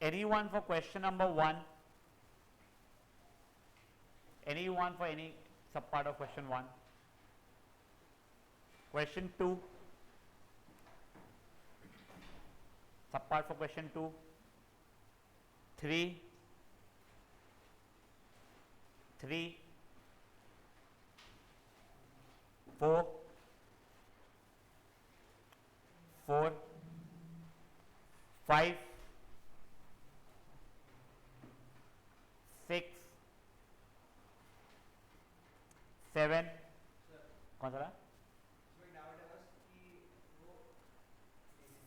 Anyone for question number 1? Anyone for any sub part of question 1? Question 2? Sub part for question 2? 3? 4? 5? 6? 7? कौन सा रहा?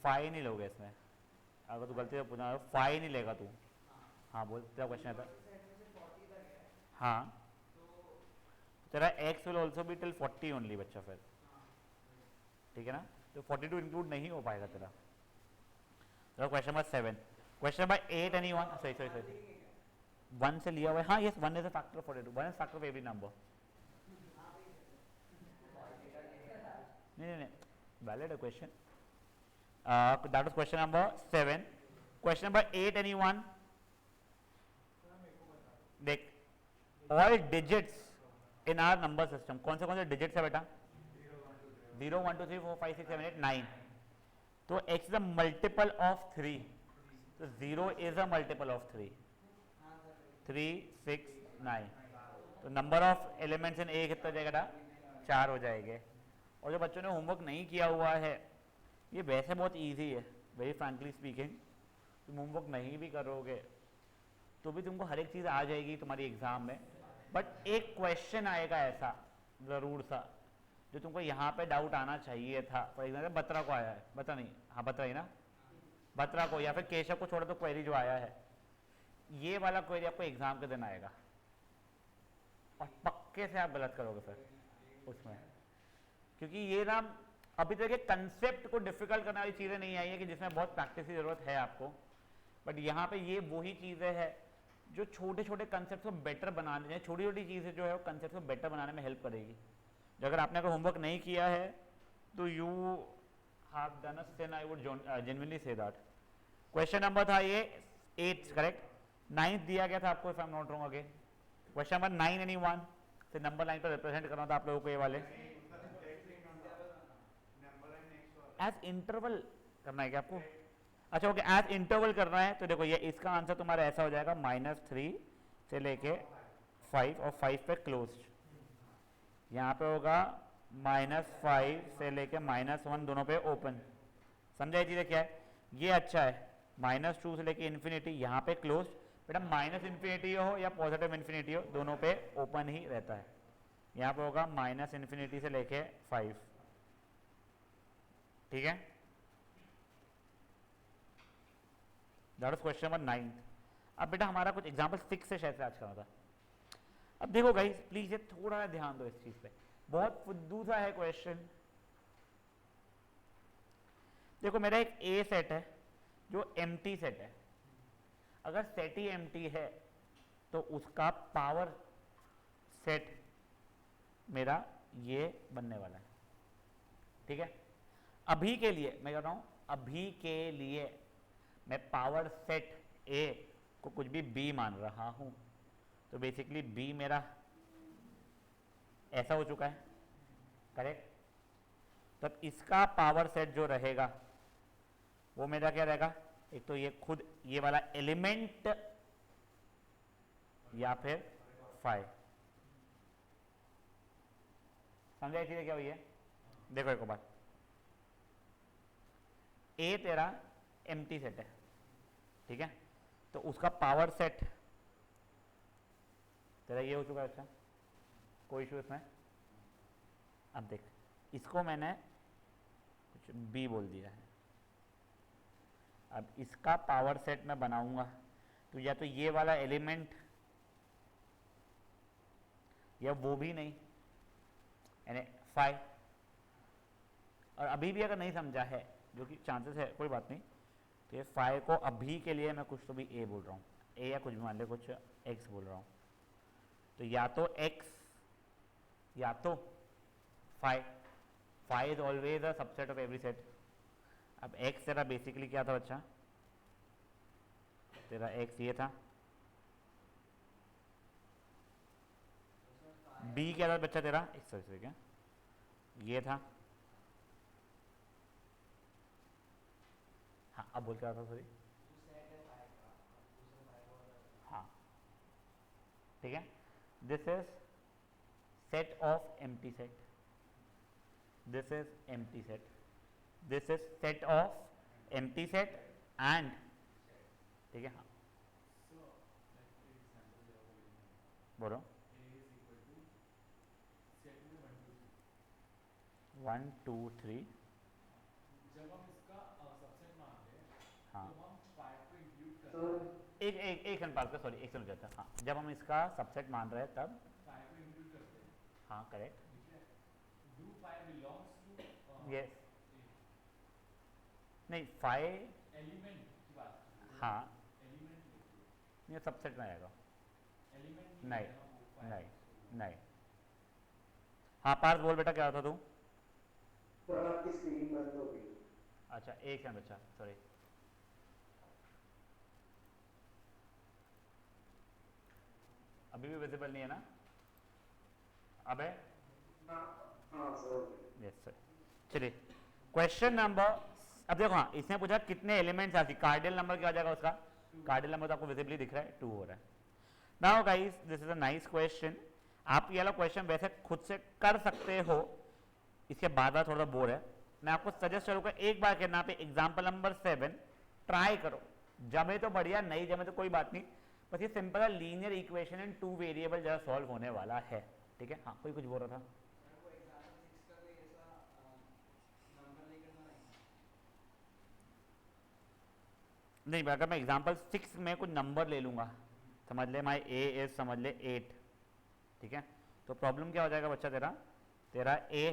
Fine नहीं लोगे इसमें, अगर तू गलती से पूछना फाइन नहीं लेगा तू। हाँ बोल, तेरा क्वेश्चन था। हाँ तेरा x will also be till 40 only बच्चा, फिर ठीक है ना, तो 42 इंक्लूड नहीं हो पाएगा तेरा। तो question number 7, question number 8 anyone? Sorry 1 से लिया हुआ है। हाँ yes, 1 is a factor of 42, 1 is factor of every number. नहीं वैलिड है question. That is question number 7। Question number 8 anyone? देख, all digits in our number system, कौन से डिजिट्स है बेटा? 0 1 2 3 4 5 6 7 8 9। तो x is a multiple of 3, तो 0 is a multiple of 3, 3 6 9। तो नंबर ऑफ एलिमेंट्स इन ए कितना जाएगा? 4 हो जाएंगे। और जो बच्चों ने होमवर्क नहीं किया हुआ है, ये वैसे बहुत इजी है, वेरी फ्रैंकली स्पीकिंग। तुम होमवर्क नहीं भी करोगे तो भी तुमको हर एक चीज़ आ जाएगी तुम्हारी एग्जाम में, बट एक क्वेश्चन आएगा ऐसा ज़रूर सा जो तुमको यहाँ पे डाउट आना चाहिए था। फॉर एग्जाम्पल बत्रा को आया है, बत्रा नहीं, हाँ बत्रा ही ना, बत्रा को या फिर केशव को छोड़ो तो क्वेरी जो आया है, ये वाला क्वेरी आपको एग्जाम के दिन आएगा और पक्के से आप गलत करोगे फिर उसमें, क्योंकि ये ना अभी तक के कंसेप्ट को डिफिकल्ट करने वाली चीज़ें नहीं आई है कि जिसमें बहुत प्रैक्टिस की ज़रूरत है आपको, बट यहाँ पे ये वही चीज़ें हैं जो छोटे छोटे कंसेप्ट को बेटर बनाने में, छोटी छोटी चीज़ें जो है वो कंसेप्ट को बेटर बनाने में हेल्प करेगी। जो अगर आपने होमवर्क नहीं किया है तो you have done a sin, I would genuinely say that. Question number था ये 8 करेक्ट, 9 दिया गया था आपको, if I am not wrong again. Question number 9 anyone? से नंबर लाइन पर रिप्रेजेंट करना था आप लोगों को ये वाले, एज इंटरवल करना है क्या आपको? अच्छा ओके, एज इंटरवल करना है। तो देखो ये इसका आंसर तुम्हारा ऐसा हो जाएगा -3 से लेके 5 और 5 पे क्लोज्ड। यहाँ पे होगा -5 से लेके -1 दोनों पे ओपन। समझा ये चीज़ें क्या है? ये अच्छा है, -2 से लेके इन्फिनिटी यहाँ पे क्लोज। बेटा माइनस इन्फिनिटी हो या पॉजिटिव इन्फिनिटी हो, दोनों पे ओपन ही रहता है। यहाँ पे होगा -इन्फिनिटी से लेके 5, ठीक है। That is question number 9। अब बेटा हमारा कुछ एग्जाम्पल 6 से शायद से आज करना था। अब देखो गाइस प्लीज ये थोड़ा ध्यान दो इस चीज पे, बहुत फुद्दू सा है क्वेश्चन। देखो मेरा एक ए सेट है जो एम्प्टी सेट है, अगर सेट ही एम्प्टी है तो उसका पावर सेट मेरा ये बनने वाला है, ठीक है। अभी के लिए मैं कह रहा हूं, अभी के लिए मैं पावर सेट ए को कुछ भी बी मान रहा हूं, तो बेसिकली बी मेरा ऐसा हो चुका है, करेक्ट। तब इसका पावर सेट जो रहेगा वो मेरा क्या रहेगा? एक तो ये खुद ये वाला एलिमेंट या फिर 5। समझा चीजें क्या हुई है? देखो एक बात, ए तेरा एम्प्टी सेट है, ठीक है, तो उसका पावर सेट तेरा ये हो चुका है। अच्छा कोई इशू इसमें? अब देख इसको मैंने कुछ बी बोल दिया है, अब इसका पावर सेट मैं बनाऊंगा तो या तो ये वाला एलिमेंट या वो भी नहीं, यानी 5। और अभी भी अगर नहीं समझा है, जो कि चांसेस है, कोई बात नहीं, तो ये 5 को अभी के लिए मैं कुछ तो भी ए बोल रहा हूँ, ए या कुछ भी मान ले, कुछ एक्स बोल रहा हूँ, तो या तो एक्स या तो 5। 5 is always a subset of every set. अब एक्स तेरा बेसिकली क्या था बच्चा? तेरा x ये था, b क्या था बच्चा तेरा, सॉरी क्या ये था, हाँ अब बोल क्या था सॉरी, हाँ ठीक है, this is set of empty set, this is empty set, this is set of empty set and, ठीक है हाँ बोलो, 1 2 3, जब हम इसका सबसेट मानते हैं हाँ तो हम 5 को इंक्लूड करते हैं, एक सेकंड पास कर, सॉरी एक सेकंड जाता है, हाँ जब हम इसका सबसेट मान रहे हैं तब 5 को इंक्लूड करते हैं, हाँ करेक्ट, ठीक है, डू 5 बिलोंग्स टू यस नहीं 5 एलिमेंट की बात की है, हाँ एलिमेंट लिखिए, ये सबसेट में आएगा, एलिमेंट नहीं है ना वो 5 नहीं नहीं, हाँ पार्थ बोल बेटा क्या था तू, पर आपकी स्क्रीन बंद हो गई। अच्छा एक सेकंड बच्चा सॉरी, अभी भी विजिबल नहीं है ना, अब है, हाँ हाँ सर, यस सर, चलिए क्वेश्चन नंबर, अब देखो हाँ इसने पूछा कितने एलिमेंट्स आती, कार्डियल नंबर क्या हो जाएगा उसका, कार्डियल नंबर तो आपको विजिबली दिख रहा है 2 हो रहा है। Now guys this is a nice question, आप ये वाला क्वेश्चन वैसे खुद से कर सकते हो, इसके बाद थोड़ा बोर है, मैं आपको सजेस्ट करूंगा एक बार करना पे एग्जाम्पल नंबर 7 ट्राई करो, जमे तो बढ़िया, नहीं जमे तो कोई बात नहीं, बस ये सिंपल है लीनियर इक्वेशन इन 2 वेरिएबल जरा सॉल्व होने वाला है, ठीक है हाँ कोई कुछ बोल रहा था, नहीं अगर मैं एग्जाम्पल 6 में कुछ नंबर ले लूंगा, समझ ले माई ए इज समझ ले 8, ठीक है, तो प्रॉब्लम क्या हो जाएगा बच्चा तेरा, तेरा ए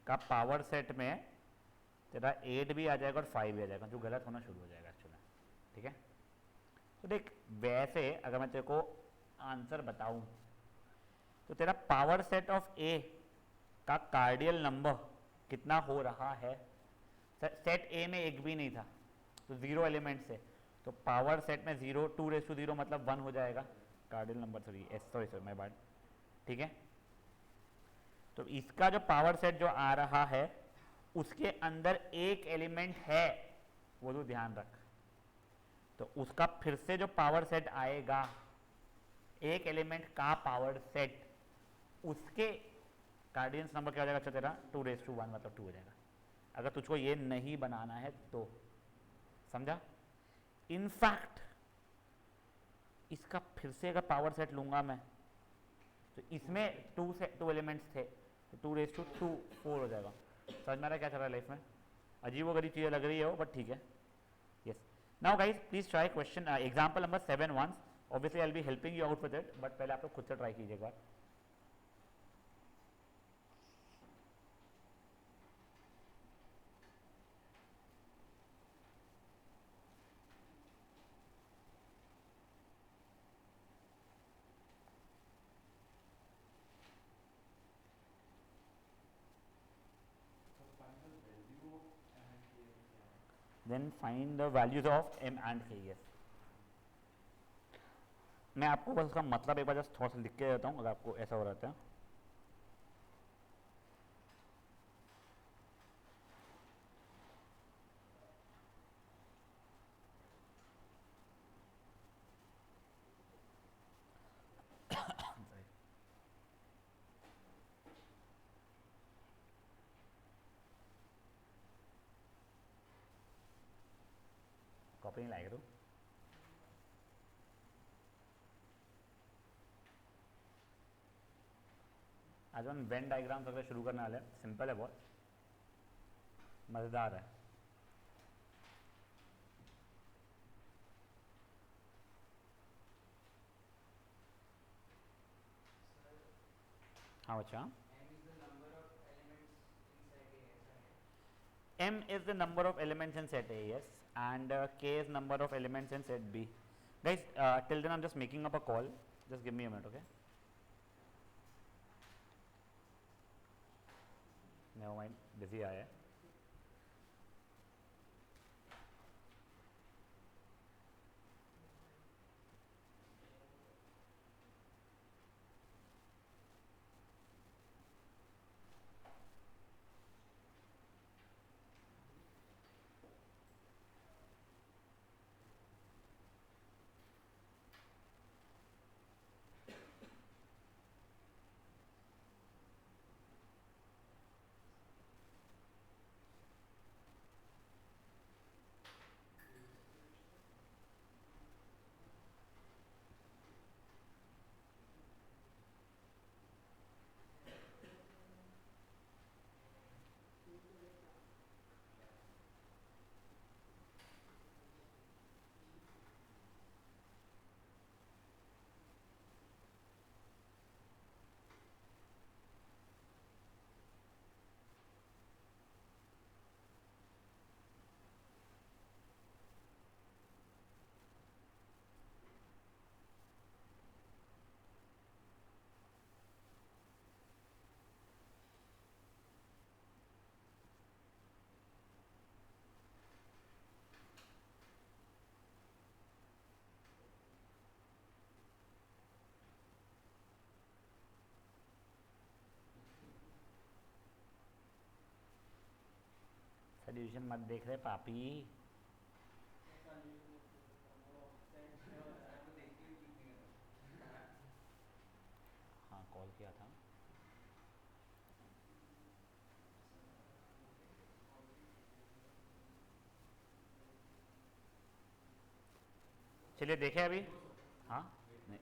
का पावर सेट में तेरा 8 भी आ जाएगा और 5 भी आ जाएगा, जो गलत होना शुरू हो जाएगा एक्चुअली, ठीक है, तो देख वैसे अगर मैं तेरे को आंसर बताऊं तो तेरा पावर सेट ऑफ ए का कार्डियल नंबर कितना हो रहा है, सेट ए में एक भी नहीं था तो 0 एलिमेंट से, तो पावर सेट में 0 2 मतलब 1 हो जाएगा, कार्डियल नंबर सॉरी माय बैड, ठीक है, तो इसका जो पावर सेट जो आ रहा है उसके अंदर एक एलिमेंट है, वो तो ध्यान रख, तो उसका फिर से जो पावर सेट आएगा, एक एलिमेंट का पावर सेट, उसके कार्डियंस नंबर क्या हो जाएगा अच्छा तेरा 2 1 मतलब 2 हो जाएगा, अगर तुझको ये नहीं बनाना है तो, समझा, इनफैक्ट इसका फिर से अगर पावर सेट लूंगा मैं तो इसमें 2 एलिमेंट्स थे, तो 2 4 हो जाएगा, समझ में आ रहा है क्या चल रहा है लाइफ में, अजीब व गरीब चीज़ें लग रही है वो बट ठीक है, yes. Now guys please try question example number 7 once, obviously I will be helping you out with it, but पहले आप लोग खुद से ट्राई कीजिए एक बार, then find the values of M and K, yes, मैं आपको बस उसका मतलब एक बार जस्ट थोड़ा सा लिख के देता हूँ अगर आपको ऐसा हो रहा है, कॉपी नहीं लाएगा तू, आज हम वेन डायग्राम वगैरह शुरू करने वाले हैं, सिंपल है बहुत मज़ेदार है, हाँ बच्चा, M is the number of elements in set A, yes, and K is number of elements in set B. Guys, till then I'm just making up a call. Just give me a minute, okay? Never mind, busy आया है. Tuition मत देख रहे पापी। हाँ call किया था। चलिए देखें अभी। हाँ नहीं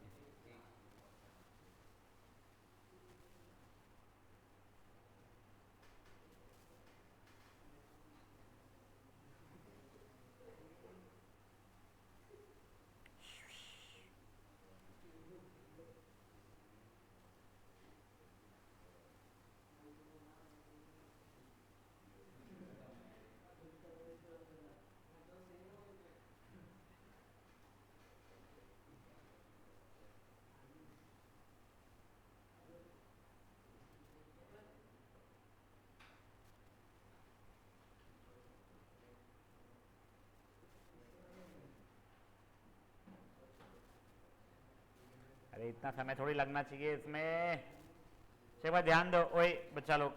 अरे इतना समय थोड़ी लगना चाहिए इसमें। एक बार ध्यान दो ओए बच्चा लोग।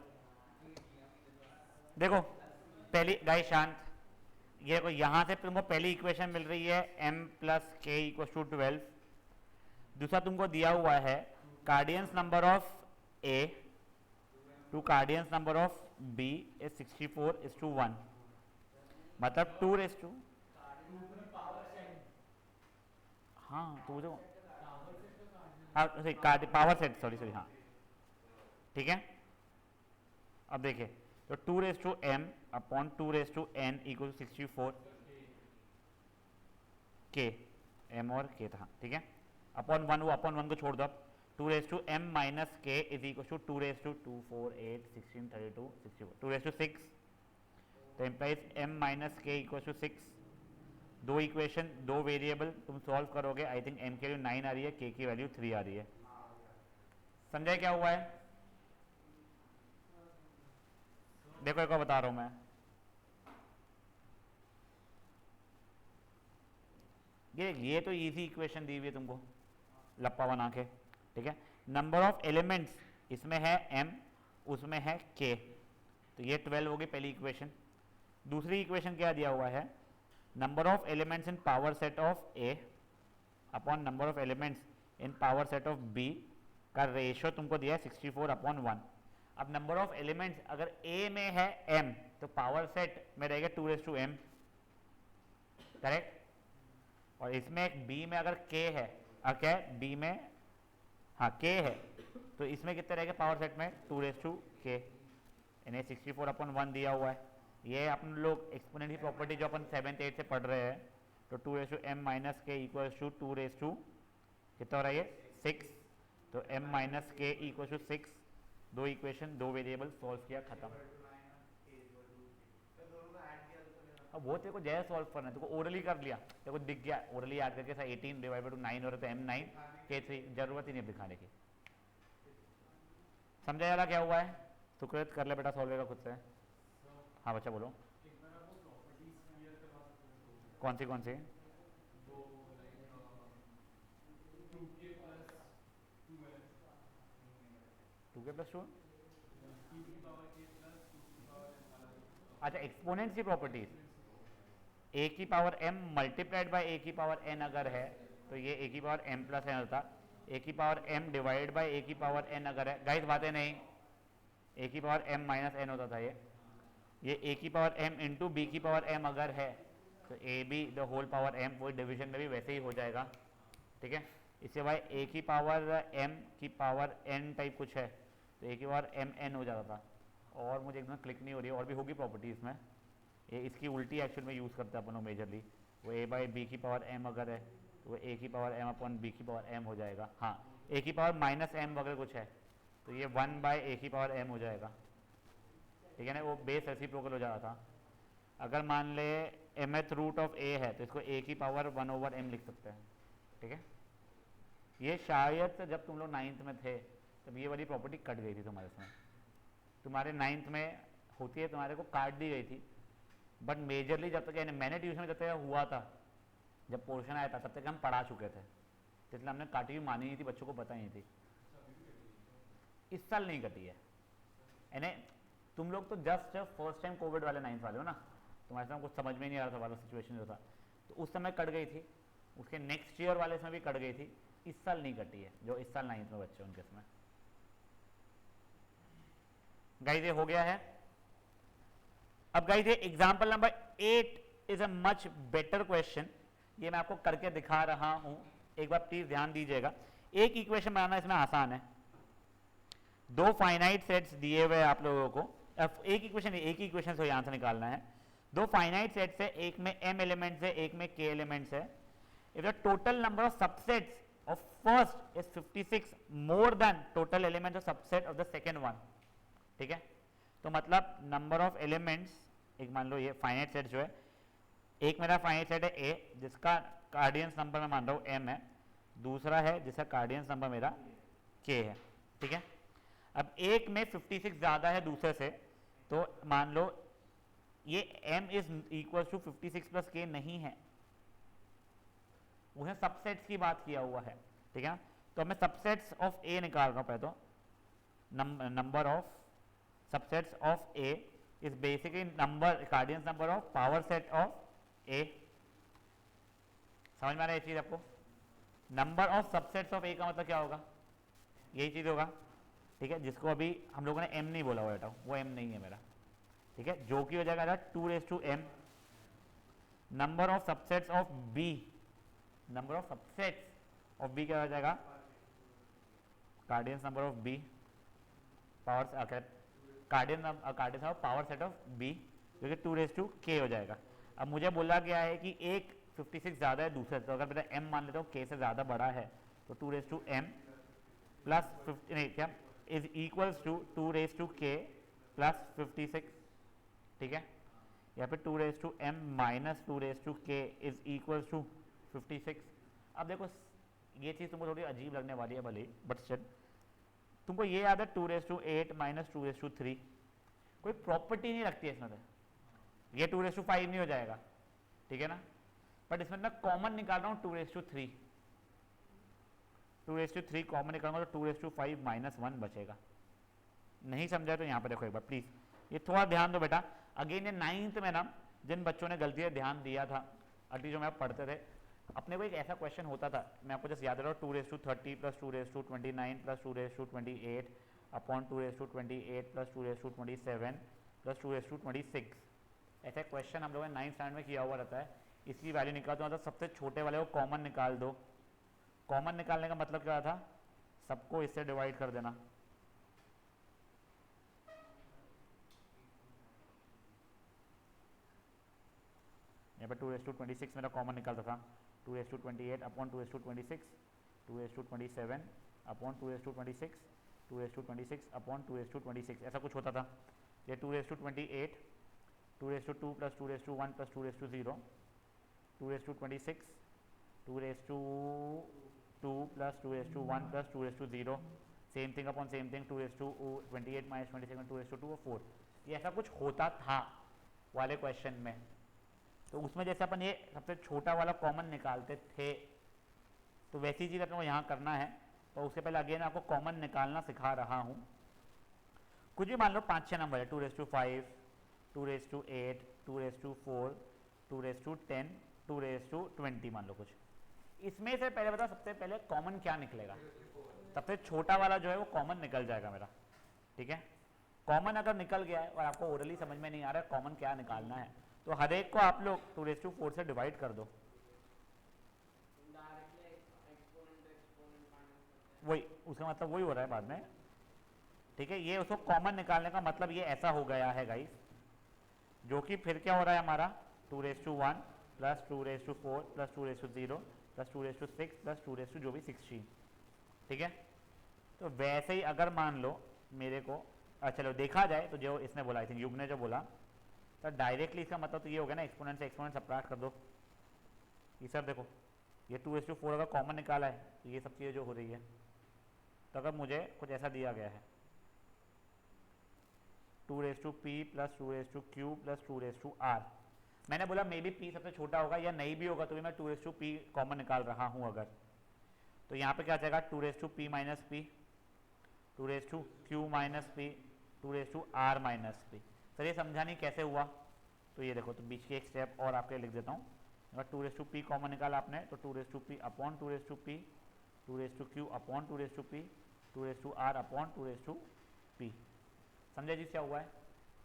देखो पहली गाइस शांत। ये देखो यहाँ से तुमको पहली इक्वेशन मिल रही है m plus K equal to 12। दूसरा तुमको दिया हुआ है cardinal number of a to cardinal number of b is 64:1, मतलब 2 हाँ तो जो हाँ पावर सेट सॉरी हाँ ठीक है। अब देखिए तो 2m upon 2n equal to 64 के m और k था ठीक है। अपॉन 1 वो अपॉन 1 को छोड़ दो। अब 2m माइनस के इज इक्वल टू 2 4 8 16 32 64 2 6 तो इम्प्लाइज m माइनस के इक्वल टू 6। दो इक्वेशन दो वेरिएबल तुम सॉल्व करोगे। आई थिंक m की वैल्यू 9 आ रही है, k की वैल्यू 3 आ रही है। समझे क्या हुआ है? देखो एक और बता रहा हूं मैं। ये तो इजी इक्वेशन दी हुई है तुमको लप्पा बना के ठीक है। नंबर ऑफ एलिमेंट्स इसमें है m, उसमें है k, तो ये 12 होगी पहली इक्वेशन। दूसरी इक्वेशन क्या दिया हुआ है? Number of elements in power set of a upon number of elements in power set of b का रेशियो तुमको दिया है 64/1। अब नंबर ऑफ एलिमेंट्स अगर a में है m तो पावर सेट में रहेगा 2m करेक्ट। और इसमें b में अगर k है क्या है b में हाँ k है तो इसमें कितने रहेगा पावर सेट में 2k। इन्हें 64/1 दिया हुआ है। ये अपन लोग एक्सपोनेंट की प्रॉपर्टी जो अपन 7th 8th से पढ़ रहे हैं तो 2m माइनस के इक्वल टू 2 कितना हो रहा है ये 6। तो m माइनस के इक्वल टू 6। दो इक्वेशन दो वेरिएबल सॉल्व किया खत्म। अब वो तेरे को जैसे सॉल्व करना है, तेरे को ओरली कर लिया, तेरे को दिख गया ओरली याद करके 18 डिवाइड बाई 9 हो रहा है तो m9 k3 जरूरत ही नहीं दिखाने की। समझा जाला क्या हुआ है? सुकृत कर ले बेटा सॉल्व खुद से। हाँ बच्चा बोलो। एक बार आप वो प्रॉपर्टीज क्लियर करवा सकते हो? कौन सी वो like 2k plus 2n 2k plus 2। 2 की पावर k प्लस 2 की पावर n वाला। अच्छा एक्सपोनेंट्स की प्रॉपर्टीज a की power m multiplied by a की पावर n अगर है तो ये a की पावर m प्लस n होता। a की power m divide by a की पावर n अगर है गाइस बातें नहीं, a की पावर m माइनस n होता था ये a की पावर m इंटू बी की पावर m अगर है तो a b the whole power m वो डिवीजन में भी वैसे ही हो जाएगा ठीक है। इससे भाई a की पावर m की पावर n टाइप कुछ है तो a की पावर m n हो जाता था। और मुझे एकदम क्लिक नहीं हो रही है, और भी होगी प्रॉपर्टी इसमें। ये इसकी उल्टी एक्चुअल में यूज़ करते हैं अपन मेजरली। वो a बाई बी की पावर m अगर है तो वो a की पावर m अपॉन b की पावर m हो जाएगा। हाँ a की पावर माइनस m अगर कुछ है तो ये 1 बाय a की पावर m हो जाएगा ठीक है ना। वो बेस रेसिप्रोकल हो जाता था। अगर मान ले mth रूट ऑफ a है तो इसको a की पावर 1/m लिख सकते हैं ठीक है। ये शायद से जब तुम लोग 9th में थे तब ये वाली प्रॉपर्टी कट गई थी तुम्हारे इसमें। तुम्हारे 9th में होती है, तुम्हारे को काट दी गई थी। बट मेजरली जब तक यानी मैंने ट्यूशन में जब तक हुआ था, जब पोर्शन आया था तब तक हम पढ़ा चुके थे, इसलिए हमने काटी हुई मानी नहीं थी, बच्चों को पता ही नहीं थी। इस साल नहीं कटी है यानी तुम लोग तो जस्ट फर्स्ट टाइम कोविड वाले 9th वाले हो ना, तुम्हारे साथ कुछ समझ में नहीं आ रहा था वाला सिचुएशन जो था, तो उस समय कट गई थी, उसके नेक्स्ट ईयर वाले समय भी कट गई थी, इस साल नहीं कटी है, जो इस साल 9th में बच्चे उनके समय। गाइस ये हो गया है। अब गाइस ये example number 8 is a much better question, ये मैं आपको करके दिखा रहा हूं, एक बार प्लीज ध्यान दीजिएगा। एक इक्वेशन बनाना इसमें आसान है, दो फाइनाइट सेट्स दिए हुए आप लोगों को, एक ही इक्वेशन से आंसर निकालना है। दो फाइनाइट सेट्स है, एक में m एलिमेंट्स है, एक में k एलिमेंट्स है। If the total number of subsets of first is 56 more than total elements of subset of the second one, ठीक है। तो मतलब नंबर ऑफ एलिमेंट्स, एक मान लो ये फाइनाइट सेट जो है, एक मेरा फाइनाइट सेट है A जिसका कार्डियंस नंबर मैं मान रहा हूँ m है, दूसरा है जिसका कार्डियंस नंबर मेरा k है, ठीक है। अब एक में 56 ज़्यादा है दूसरे से, तो मान लो ये m is equal to 56 plus k नहीं है, उसने सबसेट्स की बात किया हुआ है, ठीक है। तो मैं सबसेट्स ऑफ A निकाल रहा हूँ पहले तो, number of subsets of A is basically number cardinal number of power set of A। समझ में आ रहा है ये चीज आपको? Number of subsets of A का मतलब क्या होगा, यही चीज होगा, ठीक है, जिसको अभी हम लोगों ने m नहीं बोला हुआ बेटा, वो m नहीं है मेरा, ठीक है, जो कि हो जाएगा 2m। Number of subsets of B, number of subsets of B क्या हो जाएगा, cardinal number of B, power cardinal of power set of B, जो कि 2k हो जाएगा। अब मुझे बोला गया है कि एक 56 ज़्यादा है दूसरे से, तो अगर मेरा m मान लेता हूँ k से ज़्यादा बड़ा है, तो 2m प्लस 50 नहीं क्या is equals to 2k plus 56, ठीक है, या फिर 2m minus 2k is equals to 56। अब देखो ये चीज़ तुमको थोड़ी अजीब लगने वाली है भले ही, बट स्टिल तुमको ये याद है 2 माइनस 2 कोई प्रॉपर्टी नहीं रखती है इसमें से, ये 2 नहीं हो जाएगा, ठीक है ना, बट इसमें मैं कॉमन निकाल रहा हूँ 2 कॉमन निकालूंगा तो 2 माइनस 1 बचेगा। नहीं समझा तो यहाँ पर देखो एक बार प्लीज, ये थोड़ा ध्यान दो बेटा। अगेन ये 9th में ना जिन बच्चों ने गलती से ध्यान दिया था, अभी जो मैं पढ़ते थे, अपने को एक ऐसा क्वेश्चन होता था, मैं आपको जस्ट याद रहा हूँ 2 plus 2 plus 2 upon 2 plus 2 plus 2 ऐसा क्वेश्चन हम लोगों ने 9th स्टैंडर्ड में किया हुआ रहता है। इसकी वैल्यू निकाल दो, मतलब सबसे छोटे वाले को कॉमन निकाल दो। कॉमन निकालने का मतलब क्या था, सबको इससे डिवाइड कर देना, यहाँ पे 2 मेरा कॉमन निकालता था, 2 अपॉन 2 2 अपॉन 2 अपॉन 2 ऐसा कुछ होता था। ये 2 2 plus 2 plus 2 0 2 plus 2 0 same thing upon same thing 28 minus 27 2 4। ये ऐसा कुछ होता था वाले क्वेश्चन में। तो उसमें जैसे अपन ये सबसे छोटा वाला कॉमन निकालते थे, तो वैसी चीज़ अपन को यहाँ करना है। तो उससे पहले अगेन आपको कॉमन निकालना सिखा रहा हूँ। कुछ भी मान लो 5-6 नंबर है, 2 5 2 8 2 4 2 10 2 20 मान लो कुछ। इसमें से पहले बताओ सबसे पहले कॉमन क्या निकलेगा। सबसे छोटा वाला जो है वो कॉमन निकल जाएगा मेरा, ठीक है। कॉमन अगर निकल गया है और आपको ओरली समझ में नहीं आ रहा है कॉमन क्या निकालना है, तो हर एक को आप लोग 2 4 से डिवाइड कर दो। वही उसका मतलब वही हो रहा है बाद में, ठीक है। ये उसको कॉमन निकालने का मतलब ये ऐसा हो गया है गाइस, जो कि फिर क्या हो रहा है हमारा 2 1 प्लस 2 4 प्लस 2 0 प्लस 2 6 प्लस 2 जो भी 16, ठीक है। तो वैसे ही अगर मान लो मेरे को चलो देखा जाए तो जो इसने बोला, आई थिंक युग ने जो बोला, तो डायरेक्टली इसका मतलब तो ये हो गया ना, एक्सपोनेंट से एक्सपोनेंट सबट्रैक्ट कर दो। ये सब देखो, ये 2 4 अगर कॉमन निकाला है तो ये सब चीज़ें जो हो रही है। तो अगर मुझे कुछ ऐसा दिया गया है 2 p plus 2 q plus 2 r, मैंने बोला मे बी p सबसे छोटा होगा या नहीं भी होगा, तो भी मैं 2 p कॉमन निकाल रहा हूँ अगर, तो यहाँ पे क्या जाएगा 2 p minus p 2 q minus p 2 r minus p। Sir ये समझा नहीं कैसे हुआ, तो ये देखो, तो बीच की एक स्टेप और आपके लिख देता हूँ। अगर 2 रेस टू पी कॉमन निकाला आपने तो 2 raise to P upon 2 raise to P, 2 raise to Q upon 2 raise to P, 2 raise to R upon 2 raise to P. समझे जी क्या हुआ है?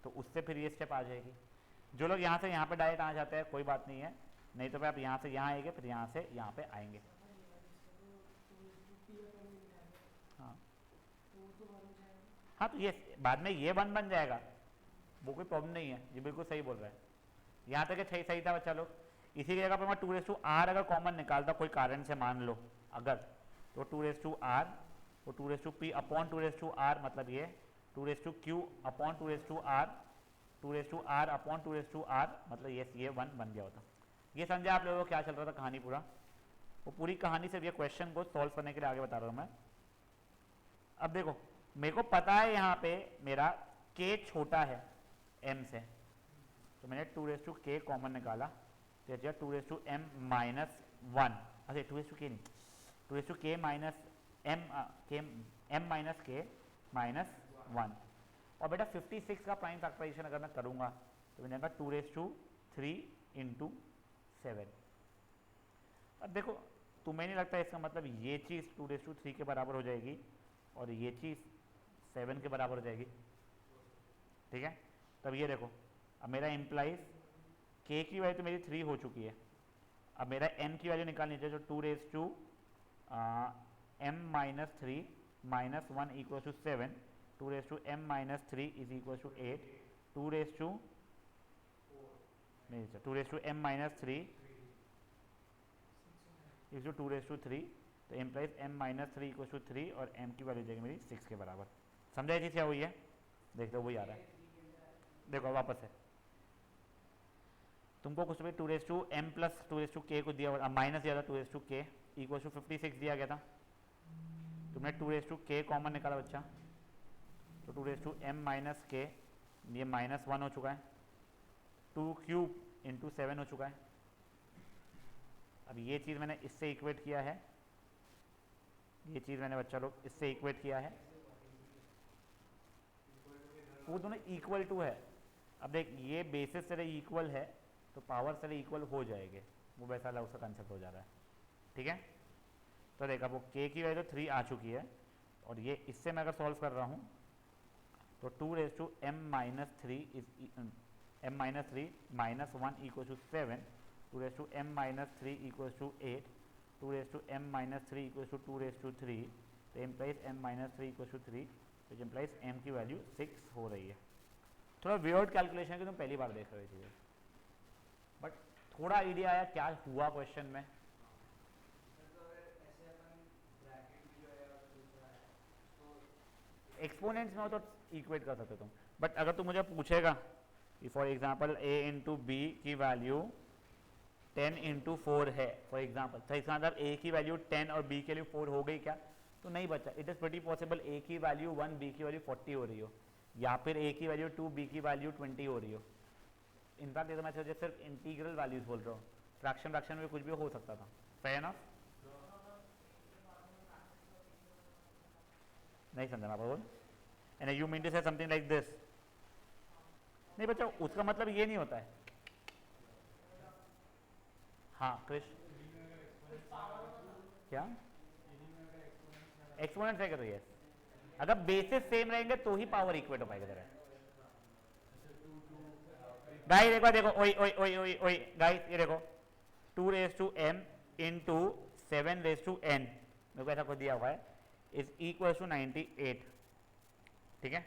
तो उससे फिर ये स्टेप आ जाएगी। जो लोग यहाँ से यहाँ पे डायरेक्ट आ जाते हैं कोई बात नहीं है, नहीं तो फिर आप यहाँ से यहाँ आएंगे, फिर यहाँ से यहाँ पे आएंगे। हाँ हाँ, तो ये बाद में ये 1 बन जाएगा, वो कोई प्रॉब्लम नहीं है, ये बिल्कुल सही बोल रहा है। यहाँ तक सही सही था बच्चा लोग। इसी की जगह पर मैं 2 रेस टू आर अगर कॉमन निकालता कोई कारण से मान लो अगर, तो 2 रेस टू आर, वो 2 raise to P upon 2 raise to R, मतलब ये 2 raise to Q upon 2 raise to R, 2 raise to R upon 2 raise to R, मतलब ये 1 बन गया होता। ये समझे आप लोगों को क्या चल रहा था कहानी पूरा? वो पूरी कहानी सिर्फ ये क्वेश्चन को सॉल्व करने के लिए आगे बता रहा हूँ मैं। अब देखो, मेरे को पता है यहाँ पे मेरा k छोटा है m से, तो मैंने 2 रेस टू k कॉमन निकाला, तो 2 रेस टू m माइनस 1, अच्छा 2 रेस टू k नहीं, 2 raise to k minus m minus k minus 1। और बेटा 56 का प्राइम फैक्टराइजेशन अगर मैं करूँगा तो मैंने कहा 2 रेस टू 3 इंटू 7। अब देखो, तुम्हें नहीं लगता इसका मतलब ये चीज़ 2 रेस टू 3 के बराबर हो जाएगी और ये चीज़ 7 के बराबर हो जाएगी, ठीक है? तब ये देखो, अब मेरा इम्प्लाइज k की वैल्यू तो मेरी 3 हो चुकी है, अब मेरा m की वैल्यू निकालनी चाहिए, जो 2 raise to m minus 3 minus 1 equal to 7, 2 raise to m minus 3 is equal to 8, 2 raise to नहीं sir 2 raise to m minus 3 is to 2 raise to 3, तो implies m minus 3 equal to 3 और m की value जाएगी मेरी 6 के बराबर। समझा चीज़ क्या हुई है? देखो वही आ रहा है, देखो वापस है, तुमको कुछ भी 2 raise to m plus 2 raise to k को दिया, माइनस दिया था 2 raise to k equal to 56 दिया गया था, तुमने 2 रेस टू k कॉमन निकाला बच्चा, तो 2 raise to m minus k, ये माइनस 1 हो चुका है, 2 क्यूब इंटू 7 हो चुका है। अब ये चीज़ मैंने इससे इक्वेट किया है, ये चीज़ मैंने बच्चा लोग इससे इक्वेट किया है, वो दोनों इक्वल टू है। अब देख, ये बेसिस से इक्वल है तो पावर से इक्वल हो जाएंगे, वो वैसा अलग उसका कंसेप्ट हो जा रहा है, ठीक है? तो देखा, वो k की वैल्यू 3 आ चुकी है, और ये इससे मैं अगर सॉल्व कर रहा हूँ तो 2 raise to m minus 3 m minus 3 minus 1 equal to 7, 2 raise to m minus 3 equal to 8, 2 raise to m minus 3 equal to 2 raise to 3, तो implies m minus 3 equal to 3, which implies m की value 6 हो रही है। थोड़ा weird calculation है कि तुम पहली बार देख रहे थे, बट थोड़ा आइडिया आया क्या हुआ क्वेश्चन में। एक्सपोनेंट्स में हो तो इक्वेट कर सकते तुम, बट अगर तुम मुझे पूछेगा कि for example a into B की वैल्यू 10 इंटू 4 है फॉर एग्जांपल, तो इसका मतलब a की वैल्यू 10 और b के लिए 4 हो गई क्या? तो नहीं बच्चा, it is pretty possible a की वैल्यू 1 b की वैल्यू 40 हो रही हो, या फिर a की वैल्यू 2 b की वैल्यू 20 हो रही हो। इनफैक्ट ये तो मैं सिर्फ इंटीग्रल वैल्यूज बोल रहा हूँ, फ्रैक्शन में कुछ भी हो सकता था। फेयर ना? नहीं समझा मैं बोल, and you mean to say something like this? नहीं बच्चा, उसका मतलब ये नहीं होता है। हाँ क्रिश, क्या एक्सपोनेंट है? है अगर बेसिस सेम रहेंगे तो ही पावर इक्वेट हो पाएगा तेरा। गाइस एक बार देखो, ओई ओई ओई ओई ओई गाइस ये देखो, 2 raise to m into 7 raise to n, मेरे को ऐसा कुछ दिया हुआ है, इज इक्वल टू 98, ठीक है?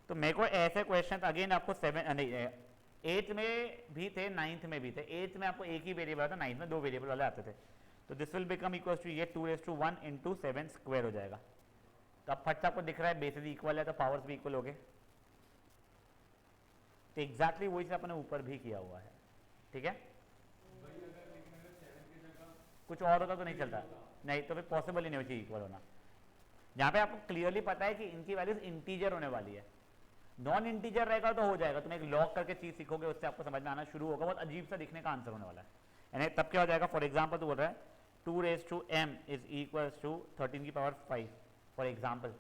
तो मेरे को ऐसे क्वेश्चन अगेन आपको 8th में भी थे, 9th में भी थे। 8th में आपको एक ही वेरिएबल आता, 9th में 2 वेरिएबल वाले आते थे। तो this will become equal to ये 2 रेस टू 1 इंटू 7 स्क्वायर हो जाएगा। तो अब फट आपको दिख रहा है बेसिस इक्वल है तो पावर्स भी इक्वल हो गए। तो एग्जैक्टली वही से अपने ऊपर भी किया हुआ है, ठीक है? कुछ और होता तो नहीं चलता, नहीं तो फिर पॉसिबल ही नहीं हो चाहिए इक्वल होना। जहाँ पे आपको क्लियरली पता है कि इनकी वैल्यूज इंटीजर होने वाली है, नॉन इंटीजर रहेगा तो हो जाएगा, तुम एक लॉग करके चीज सीखोगे उससे आपको समझ में आना शुरू होगा, बहुत अजीब सा दिखने का आंसर होने वाला है। यानी तब क्या हो जाएगा, फॉर एग्जाम्पल तो बोल रहा है 2 raise to m is equal to 13 की पावर 5 फॉर एग्जाम्पल।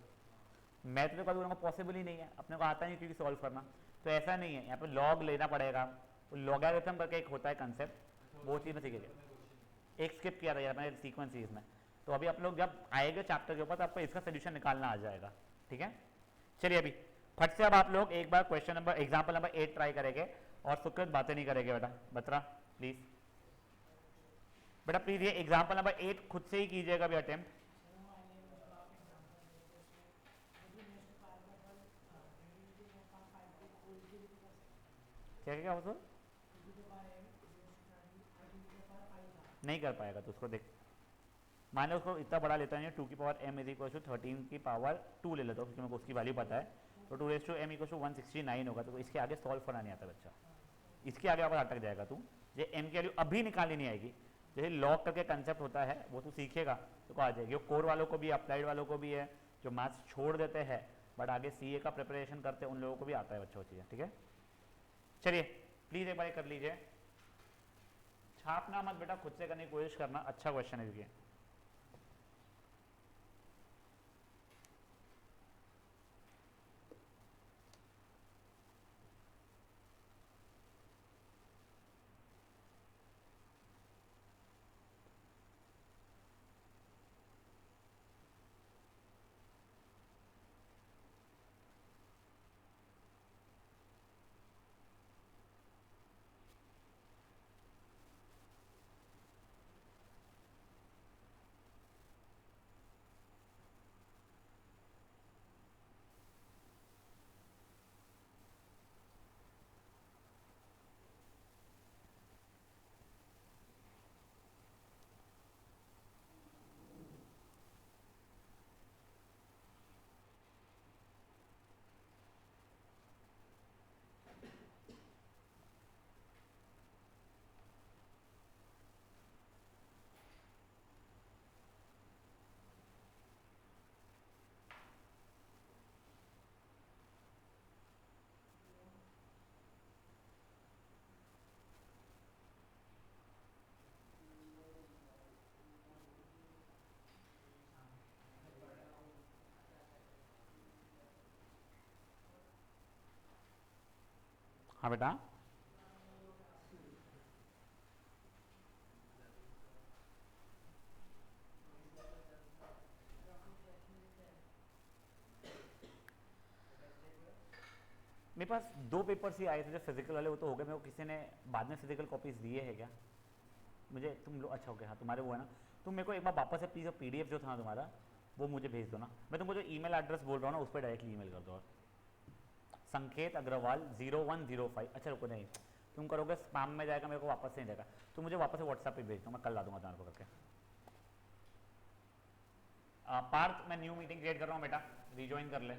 मैं तो कभी बोलूँगा पॉसिबल ही नहीं है, अपने को आता नहीं क्योंकि सॉल्व करना, तो ऐसा नहीं है, यहाँ पे लॉग लेना पड़ेगा, लॉगरिथम करके एक होता है कंसेप्ट, वो चीज़ में सीखेंगे। एक स्किप किया था यार मैंने सीक्वेंस सीरीज में, तो अभी आप लोग जब आएगा चैप्टर के ऊपर तो आपको इसका सोल्यूशन निकालना आ जाएगा, ठीक है। चलिए अभी फट से अब आप लोग एक बार question number example number 8 try करेंगे, और सुकृत बातें नहीं करेंगे बेटा। बत्रा प्लीज बेटा, प्लीज ये एग्जाम्पल नंबर 8 खुद से ही कीजिएगा अभी अटेम्प्ट। क्या क्या हो सर नहीं कर पाएगा तो उसको देख, मान लो उसको इतना बड़ा लेता है 2 की power m is equal to 13 की पावर 2 ले लेता हूँ, क्योंकि मेरे को उसकी वैल्यू पता है, तो 2 raise to m equal to 169 होगा। तो इसके आगे सॉल्व करना नहीं आता बच्चा, इसके आगे आप अटक जाएगा तू। ये m की वैल्यू अभी निकालनी नहीं आएगी, जैसे लॉग करके कंसेप्ट होता है वो तू सीखेगा तो आ जाएगी। वो कोर वालों को भी अप्लाइड वालों को भी है, जो मैथ्स छोड़ देते हैं बट आगे सीए का प्रिपरेशन करते हैं उन लोगों को भी आता है बच्चों चीज़ें, ठीक है। चलिए प्लीज़ एक बार कर लीजिए, छापना मत बेटा, खुद से करने की कोशिश करना। अच्छा क्वेश्चन है ये। हाँ बेटा, मेरे पास 2 पेपर्स ही आए थे जो फिजिकल वाले, वो तो हो गए। मेरे को किसी ने बाद में फिजिकल कॉपीज दिए है क्या मुझे? तुम लोग अच्छा हो गया, हाँ तुम्हारे वो है ना। तुम मेरे को एक बार वापस से प्लीज़ PDF जो था तुम्हारा वो मुझे भेज दो ना। मैं तुमको जो ईमेल एड्रेस बोल रहा हूँ ना उस पर डायरेक्टली ईमेल कर दो। और संकेत अग्रवाल 0105, अच्छा रुको नहीं, तुम करोगे स्पैम में जाएगा, मेरे को वापस से नहीं जाएगा, तो मुझे वापस से व्हाट्सएप पे भेज दो, मैं कल ला दूंगा तुम्हारे को करके। पार्थ मैं न्यू मीटिंग क्रिएट कर रहा हूँ बेटा, रिज्वाइन कर ले।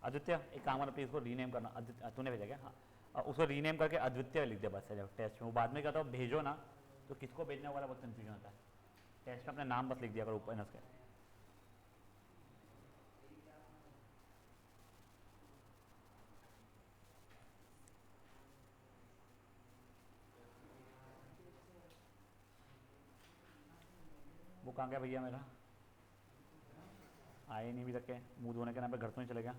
आदित्य एक काम करना प्लीज, उसको रीनेम करना। आदित्य तूने भेजा क्या? हाँ, उसको रीनेम करके अद्वितीय लिख दे बस जब टेस्ट में। वो बाद में कहता हो भेजो ना, तो किसको भेजने वाला बहुत कन्फ्यूजन होता है। टेस्ट में अपना नाम बस लिख दिया अगर ऊपर उसके। वो कहाँ गया भैया मेरा? आए नहीं अभी तक के, मुँह धोने के नाम पे घर तो नहीं चले गया।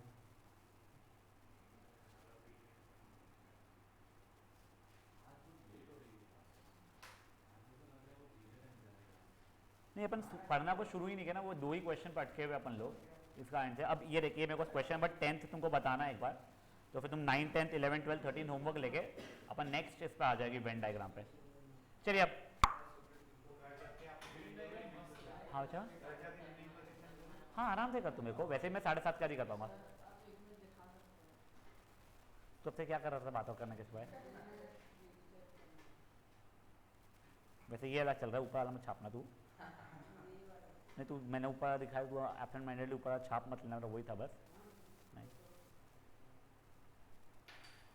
नहीं अपन पढ़ना को शुरू ही नहीं किया ना, वो 2 ही क्वेश्चन पर अटके हुए अपन लोग इसका आंसर। अब ये देखिए मेरे को क्वेश्चन नंबर 10 तुमको बताना है एक बार, तो फिर तुम 9, 10, 11, 12, 13 होमवर्क लेके अपन नेक्स्ट इस पर आ जाएगी वेन डायग्राम पे। चलिए अब हाँ अच्छा हाँ आराम से कर तुम मेरे को, वैसे मैं 7:30 का भी कर पाऊंगा। तो अब से क्या कर रहा था बातों करने के सिवाय? वैसे ये वाला चल रहा है ऊपर वाला मत छापना तू। नहीं तू मैंने ऊपर दिखाया, तू एब्सेंट माइंडेडली ऊपर छाप मत लेना, वही था बस। नहीं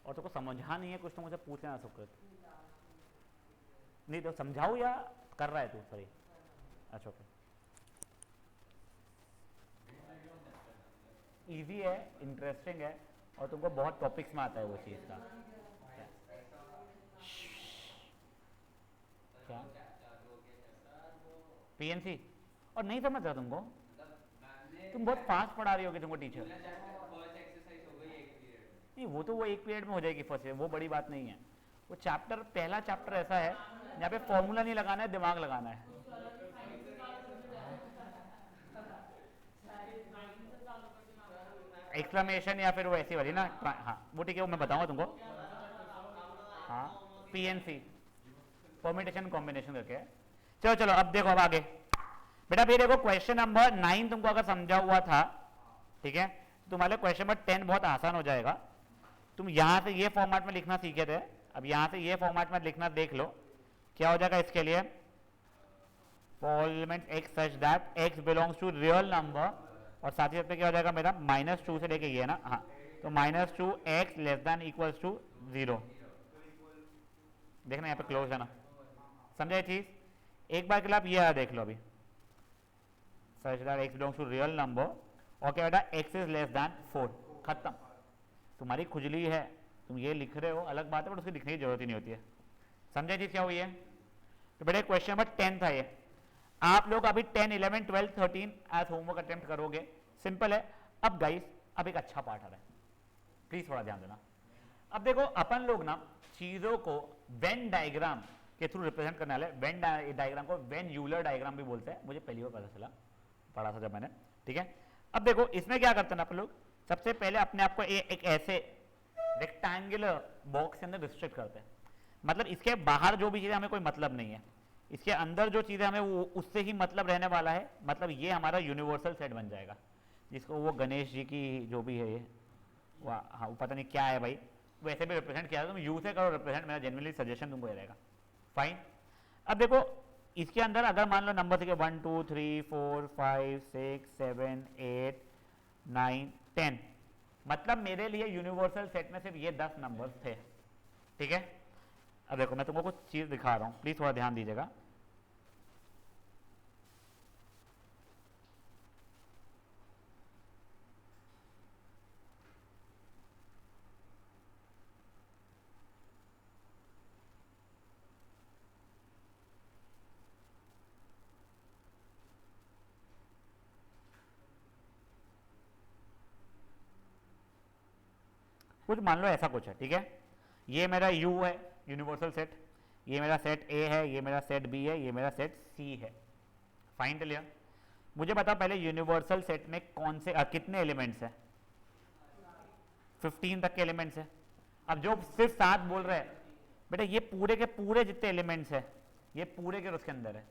और तो को समझा नहीं है कुछ तो मुझे पूछ लेना सुकृत। नहीं तो समझाऊँ या कर रहा है तू? सॉरी अच्छा ओके। इजी है, इंटरेस्टिंग है और तुमको बहुत टॉपिक्स में आता है वो चीज़ का। क्या पीएनसी और नहीं समझ रहा तुमको? तुम बहुत फास्ट पढ़ा रही होगी तुमको टीचर। नहीं वो तो वो एक पीरियड में हो जाएगी फर्स्ट, वो बड़ी बात नहीं है। वो चैप्टर, पहला चैप्टर ऐसा है यहाँ पे फॉर्मूला नहीं लगाना है, दिमाग लगाना है। एक्सक्लेमेशन या फिर वो ऐसी वाली ना, हाँ वो ठीक है, वो मैं बताऊंगा तुमको। हाँ पीएनसी, परम्यूटेशन कॉम्बिनेशन करके। चलो चलो अब देखो, अब आगे बेटा फिर देखो क्वेश्चन नंबर 9 तुमको अगर समझा हुआ था, ठीक है, तुम्हारे क्वेश्चन नंबर 10 बहुत आसान हो जाएगा। तुम यहाँ से ये फॉर्मेट में लिखना सीखे थे, अब यहाँ से ये फॉर्मेट में लिखना देख लो क्या हो जाएगा इसके लिए। For element x such that x belongs to real number, और साथ ही साथ में क्या हो जाएगा मेरा -2 से लेके ये ना, हाँ तो -2 x less than equals to 0। देखना यहाँ पे क्लोज है ना, समझे चीज? एक बार के लिए आप ये देख लो अभी, such that x belongs to real number और क्या बेटा x इज लेस देन 4, खत्म। तुम्हारी खुजली है, तुम ये लिख रहे हो अलग बात है, बट उसकी लिखने की जरूरत ही नहीं होती है। समझे चीज क्या हुई है? तो बेटा क्वेश्चन नंबर 10 था ये। आप लोग अभी 10, 11, 12, 13 एज होमवर्क अटेम्प्ट करोगे, सिंपल है। अब गाइस अब एक अच्छा पार्ट आ रहा है, प्लीज थोड़ा ध्यान देना। अब देखो अपन लोग ना चीजों को वेन डायग्राम के थ्रू रिप्रेजेंट करने वाले। वेन डायग्राम को वेन यूलर डायग्राम भी बोलते हैं, मुझे पहली बार पता चला, पढ़ा था जब मैंने, ठीक है। अब देखो इसमें क्या करते हैं आप लोग, सबसे पहले अपने आप को एक ऐसे रेक्टेंगुलर बॉक्स के अंदर रिस्ट्रिक्ट करते हैं, मतलब इसके बाहर जो भी चीज़ें हमें कोई मतलब नहीं है, इसके अंदर जो चीज़ें हमें वो उससे ही मतलब रहने वाला है। मतलब ये हमारा यूनिवर्सल सेट बन जाएगा, जिसको वो गणेश जी की जो भी है ये वाह, हाँ पता नहीं क्या है भाई, वैसे भी रिप्रेजेंट किया, तुम यू से करो रिप्रेजेंट, मेरा जेन्युइनली सजेशन तुमको ये रहेगा। फाइन। अब देखो इसके अंदर अगर मान लो नंबर थे 1 2 3 4 5 6 7 8 9 10, मतलब मेरे लिए यूनिवर्सल सेट में सिर्फ ये 10 नंबर्स थे, ठीक है। अब देखो मैं तुमको कुछ चीज दिखा रहा हूँ, प्लीज थोड़ा ध्यान दीजिएगा। कुछ मान लो ऐसा कुछ है, ठीक है। ये मेरा U है यूनिवर्सल सेट, ये मेरा सेट A है, ये मेरा सेट B है, ये मेरा सेट C है। Fine clear? मुझे बताओ पहले यूनिवर्सल सेट में कौन से कितने एलिमेंट्स हैं? 15 तक के एलिमेंट्स है। अब जो सिर्फ 7 बोल रहे हैं बेटा, ये पूरे के पूरे जितने एलिमेंट्स है ये पूरे के उसके अंदर है,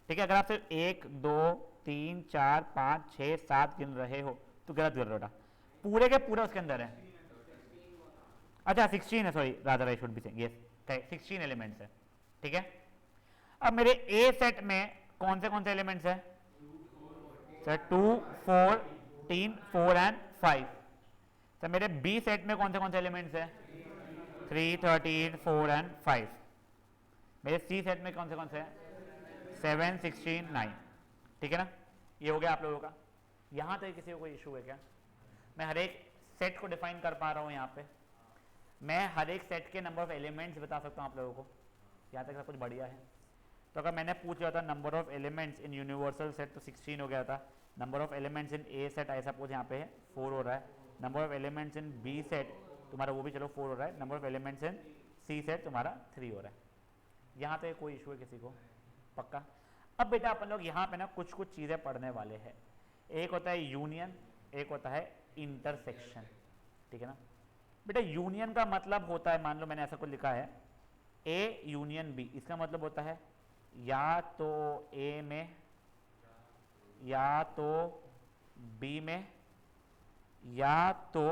ठीक है। अगर आप सिर्फ 1 2 3 4 5 6 7 गिन रहे हो तो गलत कर रहे हो बेटा, पूरे के पूरे उसके अंदर है। अच्छा 16 है, sorry rather I should be saying, yes 16 elements है, ठीक है। अब मेरे ए सेट में कौन से एलिमेंट्स है सर? 2 4 3 4 एंड 5। सर मेरे बी सेट में कौन से एलिमेंट्स है? 3 13 4 एंड 5। मेरे सी सेट में कौन से हैं? 7 16 9, ठीक है ना। ये हो गया आप लोगों का। यहां तक किसी को कोई इशू है क्या? मैं हर एक सेट को डिफाइन कर पा रहा हूं यहाँ पे, मैं हर एक सेट के नंबर ऑफ एलिमेंट्स बता सकता हूँ आप लोगों को, यहाँ तक सब कुछ बढ़िया है। तो अगर मैंने पूछ लिया था number of elements in universal set तो 16 हो गया था। Number of elements in A set ऐसा पूछ यहाँ पे है 4 हो रहा है। Number of elements in B set तुम्हारा वो भी चलो 4 हो रहा है। Number of elements in C set तुम्हारा 3 हो रहा है। यहाँ तक कोई इशू है किसी को? पक्का। अब बेटा अपन लोग यहाँ पे ना कुछ चीज़ें पढ़ने वाले हैं। एक होता है यूनियन, एक होता है इंटरसेक्शन, ठीक है ना। बेटा यूनियन का मतलब होता है, मान लो मैंने ऐसा कुछ लिखा है ए यूनियन बी, इसका मतलब होता है या तो ए में या तो बी में या तो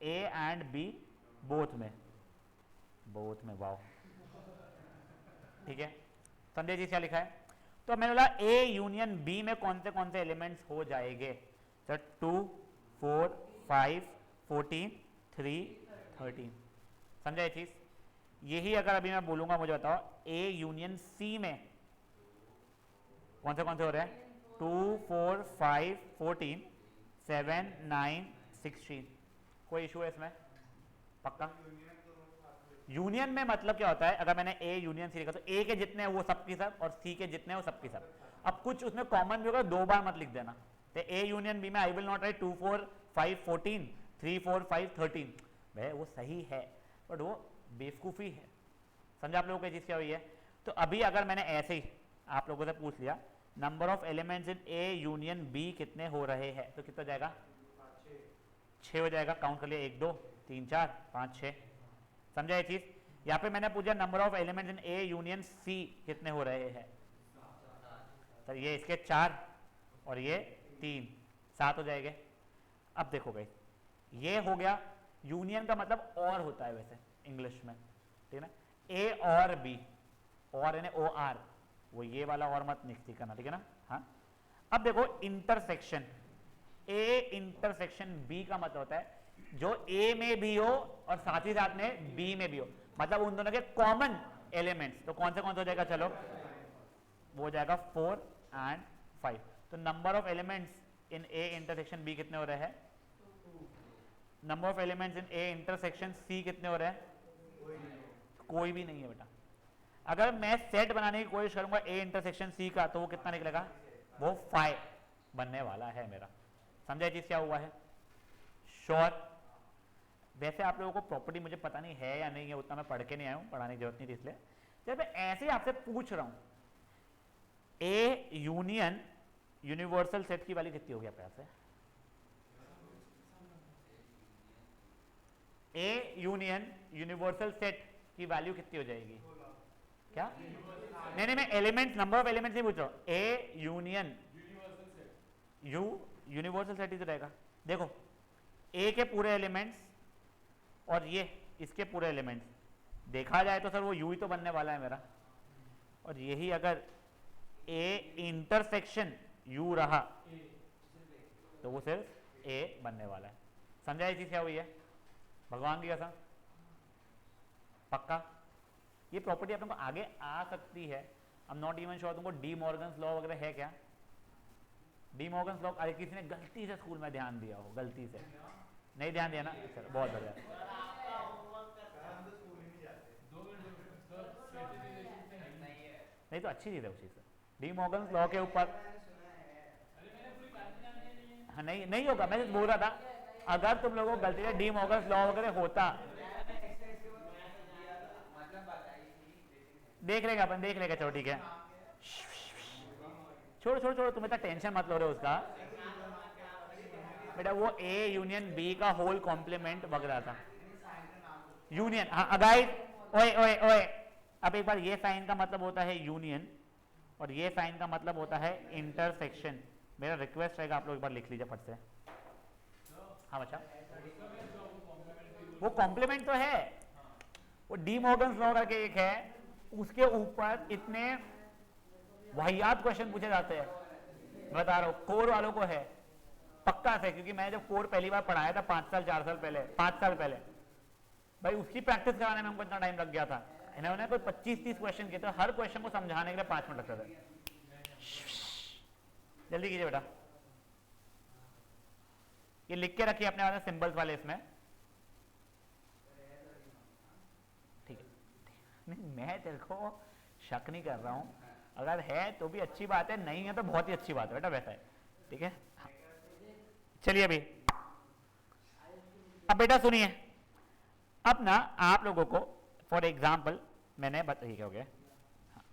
ए एंड बी बोथ में, वाओ, ठीक है। संजय जी क्या लिखा है? तो मैंने बोला ए यूनियन बी में कौन से एलिमेंट्स हो जाएंगे सर? 2 4 5 14 3 13। समझा ये चीज? यही अगर अभी मैं बोलूंगा, मुझे बताओ ए यूनियन सी में कौन से हो रहे हैं? 2 4 5 14 7 9 16। कोई इशू है इसमें? पक्का? यूनियन में मतलब क्या होता है, अगर मैंने ए यूनियन सी लिखा तो ए के जितने हैं वो सब की सब और सी के जितने हैं वो सब की सब। अब कुछ उसमें कॉमन भी होगा, 2 बार मत लिख देना। तो ए यूनियन बी में आई विल नॉट राइट 2 4 5 14 3 4 5 13। भाई वो सही है बट वो बेवकूफ़ी है। समझा आप लोगों को चीज़ क्या हुई है? तो अभी अगर मैंने ऐसे ही आप लोगों से पूछ लिया number of elements in A union B कितने हो रहे हैं, तो कितना जाएगा? 6 हो जाएगा। काउंट कर लिया, 1 2 3 4 5 6। समझा ये चीज़? यहाँ पे मैंने पूछा number of elements in A union C कितने हो रहे हैं, सर ये इसके 4 और ये 3 7 हो जाएंगे। अब देखो भाई ये हो गया यूनियन का मतलब और होता है वैसे इंग्लिश में, ठीक है ना? ए और बी, और यानी ओ आर, वो ये वाला और मत निश्चित करना, ठीक है ना? हाँ। अब देखो इंटरसेक्शन, ए इंटरसेक्शन बी का मतलब होता है जो ए में भी हो और साथ ही साथ में बी में भी हो, मतलब उन दोनों के कॉमन एलिमेंट्स। तो कौन से हो जाएगा? चलो वो हो जाएगा 4 and 5। तो number of elements in A intersection B कितने हो रहे हैं? Number of elements in A intersection C कितने हो रहे हैं? कोई भी नहीं है बेटा। अगर मैं सेट बनाने की कोशिश करूंगा ए इंटरसेक्शन सी का तो वो कितना निकलेगा? वो 5 बनने वाला है मेरा। समझा चीज क्या हुआ है? श्योर? वैसे आप लोगों को प्रॉपर्टी मुझे पता नहीं है या नहीं है, उतना मैं पढ़ के नहीं आया हूं, पढ़ाने की जरूरत नहीं थी इसलिए। जब मैं ऐसे ही आपसे पूछ रहा हूं ए यूनियन यूनिवर्सल सेट की वैल्यू कितनी होगी आपके पास? ए यूनियन यूनिवर्सल सेट की वैल्यू कितनी हो जाएगी? क्या? नहीं नहीं, मैं एलिमेंट्स, नंबर ऑफ एलिमेंट्स नहीं पूछ रहा हूं। A union U universal set ही तो रहेगा। देखो ए के पूरे एलिमेंट्स और ये इसके पूरे एलिमेंट्स देखा जाए तो सर वो यू ही तो बनने वाला है मेरा। और यही अगर ए इंटरसेक्शन यू रहा तो वो सिर्फ ए बनने वाला है। समझा ये चीज क्या हुई है? भगवान की कसम पक्का? ये प्रॉपर्टी तुमको आगे आ सकती है। आई एम नॉट इवन श्योर तुमको डी मॉर्गन्स लॉ वगैरह है क्या? डी मॉर्गन्स लॉ अरे किसी ने गलती से स्कूल में ध्यान दिया हो, गलती से नहीं ध्यान दिया ना? चलो बहुत बढ़िया। नहीं तो अच्छी चीज़ है उस चीज़ से। डी मॉर्गन्स लॉ के ऊपर हाँ नहीं नहीं होगा, मैं बोल रहा था अगर तुम लोगों को गलती से डी मॉर्गन्स लॉ वगैरह होता, देख लेगा अपन, देख लेगा। चलो ठीक है, छोड़ो छोड़ो छोड़ो, तुम इतना टेंशन मत लो रहे उसका बेटा। वो ए यूनियन बी का होल कॉम्प्लीमेंट वगैरह था यूनियन। हाँ गाइस, ओए ओए ओए, अब एक बार ये साइन का मतलब होता है यूनियन और ये साइन का मतलब होता है इंटरसेक्शन। मेरा रिक्वेस्ट रहेगा आप लोग एक बार लिख लीजिए फट से। हाँ बच्चा, वो कॉम्प्लीमेंट तो है, वो डी मॉर्गन्स लॉ करके एक है, उसके ऊपर इतने वाहियात क्वेश्चन पूछे जाते हैं। बता रहा हूँ कोर वालों को है पक्का से, क्योंकि मैं जब कोर पहली बार पढ़ाया था 5 साल 4 साल पहले, 5 साल पहले, भाई उसकी प्रैक्टिस कराने में हमको इतना टाइम लग गया था। इन्होंने कोई 25-30 क्वेश्चन किए थे, हर क्वेश्चन को समझाने के लिए 5 मिनट लगते थे। जल्दी कीजिए बेटा, ये लिख के रखिए अपने वाले सिंबल्स वाले इसमें, ठीक है? नहीं मैं तेरे को शक नहीं कर रहा हूं, अगर है तो भी अच्छी बात है, नहीं है तो बहुत ही अच्छी बात है बेटा, वैसा है, ठीक है? हाँ। चलिए अभी अब बेटा सुनिए, अब ना आप लोगों को फॉर एग्जाम्पल मैंने बताइए क्या हो गया। हाँ।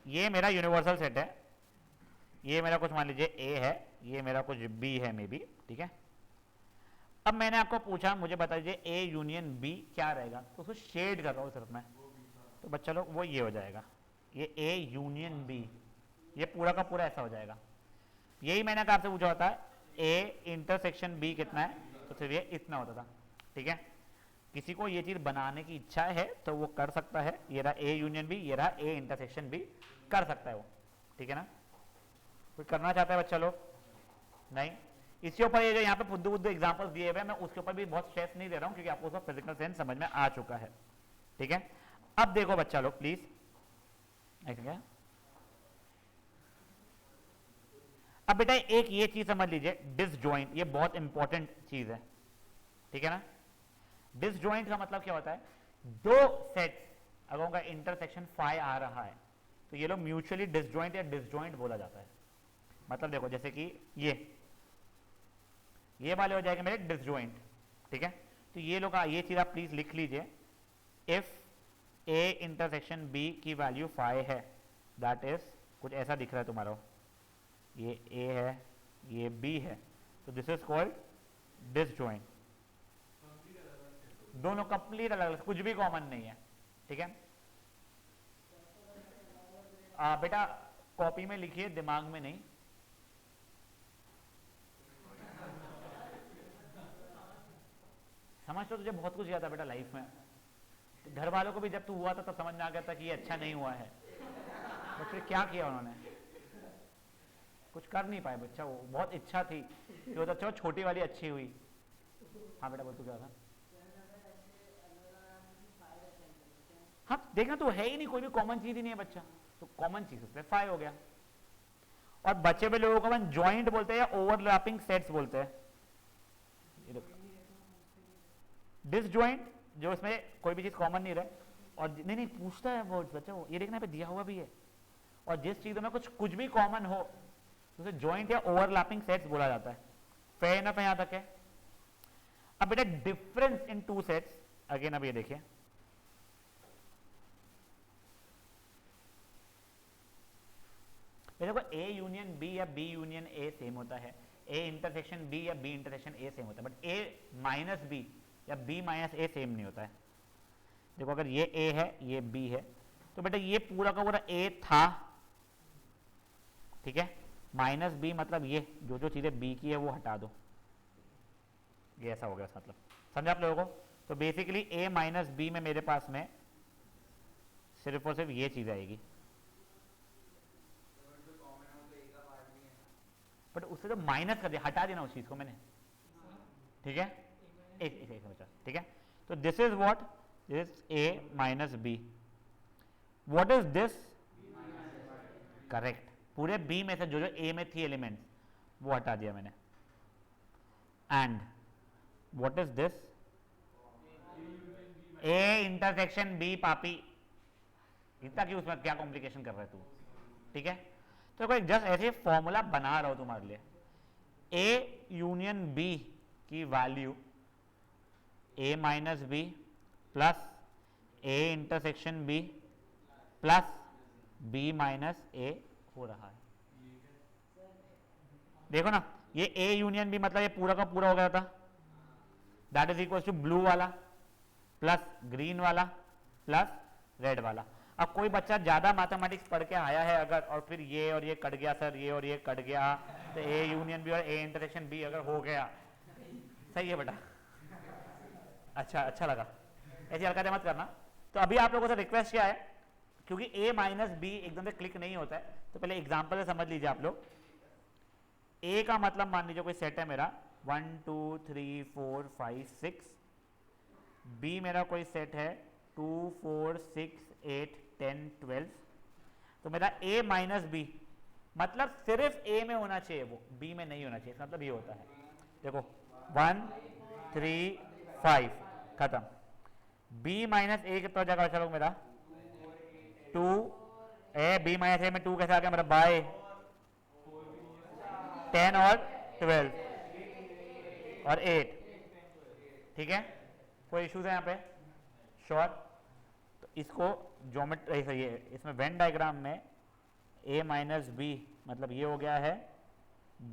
ये मेरा यूनिवर्सल सेट है, ये मेरा कुछ मान लीजिए ए है, ये मेरा कुछ बी है मे बी, ठीक है? अब मैंने आपको पूछा मुझे बता दीजिए ए यूनियन बी क्या रहेगा, तो उसको शेड कर रहा हूँ सिर्फ मैं, तो बच्चा लोग वो ये हो जाएगा, ये ए यूनियन बी, ये पूरा का पूरा ऐसा हो जाएगा। यही मैंने आपसे पूछा होता है ए इंटरसेक्शन बी कितना है, तो सिर्फ ये इतना होता था, ठीक है? किसी को ये चीज बनाने की इच्छा है तो वो कर सकता है। ये रहा ए यूनियन बी, ये रहा ए इंटरसेक्शन बी, कर सकता है वो, ठीक है ना? कोई करना चाहता है बच्चा लोग? नहीं। इसके ऊपर ये जो यहाँ पे बुद्धू बुद्धू एग्जाम्पल्स दिए हुए हैं, मैं उसके ऊपर भी बहुत स्ट्रेस नहीं दे रहा हूँ क्योंकि आपको उसका फिजिकल सेंस समझ में आ चुका है, ठीक है? अब देखो बच्चा लोग प्लीज, अब बेटा एक ये चीज समझ लीजिए, डिसजॉइंट, ये बहुत इंपॉर्टेंट चीज है, ठीक है ना। डिसजॉइंट का मतलब क्या होता है, दो सेट्स अगर उनका इंटरसेक्शन फाई आ रहा है तो ये लोग म्यूचुअली डिसजॉइंट या डिसजॉइंट बोला जाता है। मतलब देखो जैसे कि ये वाले हो जाएंगे मेरे डिसजॉइंट, ठीक है। तो ये लोग, ये चीज आप प्लीज लिख लीजिए, इफ ए इंटरसेक्शन बी की वैल्यू फाई है, दैट इज कुछ ऐसा दिख रहा है तुम्हारा, ये ए है ये बी है, तो दिस इज कॉल्ड डिसजॉइंट। दोनों कंप्लीट अलग अलग, कुछ भी कॉमन नहीं है, ठीक है। बेटा कॉपी में लिखिए, दिमाग में नहीं। समझ तो तुझे बहुत कुछ याद है बेटा लाइफ में, घर वालों को भी जब तू हुआ था तब समझ में आ गया था कि ये अच्छा नहीं हुआ है, तो फिर क्या किया उन्होंने, कुछ कर नहीं पाए बच्चा, वो बहुत इच्छा थी कि वो तो छोटी वाली अच्छी हुई। हाँ बेटा बोल, तू क्या था। हाँ देखना, तो है ही नहीं, कोई भी कॉमन चीज ही नहीं है बच्चा, तो कॉमन चीज उसमें फाई हो गया। और बचे हुए लोगों को अपन ज्वाइंट बोलते हैं या ओवरलैपिंग सेट्स बोलते हैं। डिसजॉइंट जो इसमें कोई भी चीज कॉमन नहीं रहे, और नहीं नहीं पूछता है वो बच्चा, वो ये देखना पे दिया हुआ भी है, और जिस चीजों में कुछ भी कॉमन हो तो उसे ज्वाइंट या ओवरलैपिंग सेट्स बोला जाता है। फेयर इनफ यहां तक है। अब बेटा difference in two sets, again अब ये देखिए, देखो ए यूनियन बी या बी यूनियन ए सेम होता है, ए इंटरसेक्शन बी या बी इंटरसेक्शन ए सेम होता है, बट ए माइनस बी या बी माइनस ए सेम नहीं होता है। देखो अगर ये ए है ये बी है, तो बेटा ये पूरा का पूरा ए था, ठीक है। माइनस बी मतलब ये जो जो चीजें बी की है वो हटा दो, ये ऐसा हो गया मतलब, समझा आप लोगों को। तो बेसिकली ए माइनस बी में मेरे पास में सिर्फ और सिर्फ ये चीज आएगी, बट उससे तो माइनस कर दिया, हटा देना उस चीज को मैंने, ठीक है। एक बचा, ठीक है। तो this is what, this is A minus B, what is this, correct. पूरे बी में से जो जो ए में थी एलिमेंट्स वो हटा दिया मैंने। And what is this, A intersection B पापी, इतना कि उसमें क्या कॉम्प्लिकेशन कर रहा है तू, ठीक है। तो कोई जस्ट ऐसे फॉर्मूला बना रहा हो तुम्हारे लिए, ए यूनियन बी की value A minus B plus A intersection B plus B minus A हो रहा है। देखो ना, ये ए यूनियन बी मतलब ये पूरा का पूरा हो गया था, that is equal to blue वाला प्लस ग्रीन वाला प्लस रेड वाला। अब कोई बच्चा ज्यादा मैथमेटिक्स पढ़ के आया है अगर, और फिर ये और ये कट गया सर, ये और ये कट गया, तो ए यूनियन बी और ए इंटरसेक्शन बी अगर हो गया, सही है बेटा, अच्छा लगा, ऐसी हरकतें मत करना। तो अभी आप लोगों से रिक्वेस्ट क्या है, क्योंकि ए माइनस बी एकदम से क्लिक नहीं होता है, तो पहले एग्जाम्पल से समझ लीजिए आप लोग। ए का मतलब मान लीजिए कोई सेट है मेरा 1 2 3 4 5 6, बी मेरा कोई सेट है 2 4 6 8 10 12, तो मेरा ए माइनस बी मतलब सिर्फ ए में होना चाहिए, वो बी में नहीं होना चाहिए, मतलब ये होता है। देखो 1 3 5 खत्म, बी माइनस ए कितना जगह चलो मेरा 2, ए बी माइनस ए में 2 कैसे आ गया मेरा, बाय 10 और 12 और 8, ठीक है। कोई इश्यूज है यहाँ पे, श्योर। तो इसको ज्योमेट्री ये इसमें वेन डायग्राम में ए माइनस बी मतलब ये हो गया है,